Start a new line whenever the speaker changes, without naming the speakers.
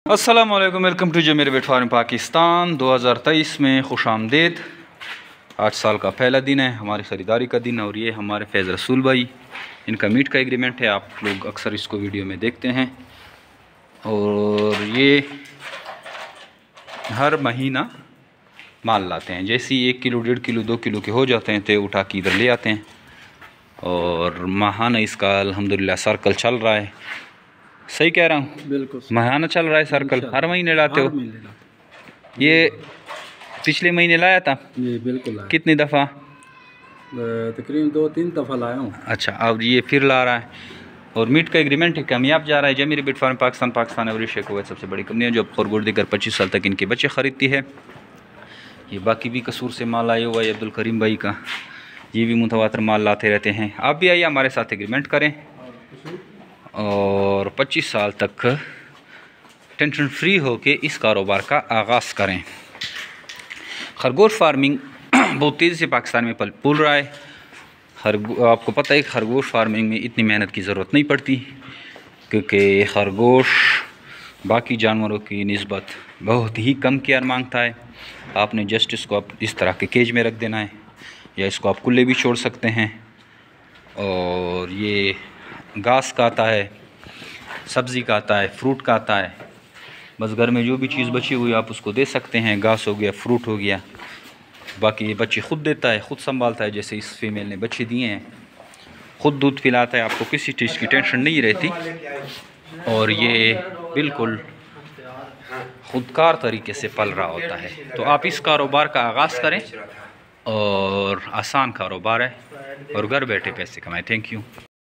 अस्सलाम वालेकुम, welcome to Zameer wet farm Pakistan. 2023 में खुश आमदीद। 8 साल का पहला दिन है, हमारी ख़रीदारी का दिन। और ये हमारे फैज़ रसूल भाई, इनका मीट का एग्रीमेंट है। आप लोग अक्सर इसको वीडियो में देखते हैं। और ये हर महीना माल लाते हैं। जैसे ही 1 किलो 1.5 किलो 2 किलो के हो जाते हैं तो उठा के इधर ले आते हैं। और माहाना इसका अल्हम्दुलिल्लाह सर्कल चल रहा है। सही कह रहा हूँ?
बिल्कुल
माहाना चल रहा है सर्कल। हर महीने लाते हो? ये पिछले महीने लाया था?
जी बिल्कुल लाया।
कितनी दफ़ा?
तकरीबन 2-3 दफ़ा लाया हूँ।
अच्छा, अब ये फिर ला रहा है। और मीट का एग्रीमेंट है, कामयाब जा रहा है। Zameer wet farm Pakistan every शेख कुवैत सबसे बड़ी कंपनी है जो खरगोश देकर 25 साल तक इनके बच्चे ख़रीदती है। ये बाकी भी कसूर से माल आया हुआ है अब्दुल करीम भाई का। ये भी मुतवातर माल लाते रहते हैं। आप भी आइए, हमारे साथ एग्रीमेंट करें और 25 साल तक टेंशन फ्री होके इस कारोबार का आगाज़ करें। खरगोश फार्मिंग बहुत तेज़ी से पाकिस्तान में फूल रहा है। आपको पता है खरगोश फार्मिंग में इतनी मेहनत की ज़रूरत नहीं पड़ती, क्योंकि खरगोश बाकी जानवरों की निस्बत बहुत ही कम केयर मांगता है। आपने जस्ट इसको आप इस तरह के केज में रख देना है, या इसको आप खुले भी छोड़ सकते हैं। और ये घास खाता है, सब्ज़ी खाता है, फ्रूट खाता है। बस घर में जो भी चीज़ बची हुई आप उसको दे सकते हैं। घास हो गया, फ्रूट हो गया। बाकी ये बच्चे खुद देता है, खुद संभालता है। जैसे इस फीमेल ने बच्चे दिए हैं, खुद दूध पिलाता है। आपको किसी चीज़ की टेंशन नहीं रहती। और ये बिल्कुल खुदकार तरीके से पल रहा होता है। तो आप इस कारोबार का आगाज़ करें, और आसान कारोबार है और घर बैठे पैसे कमाएं। Thank you.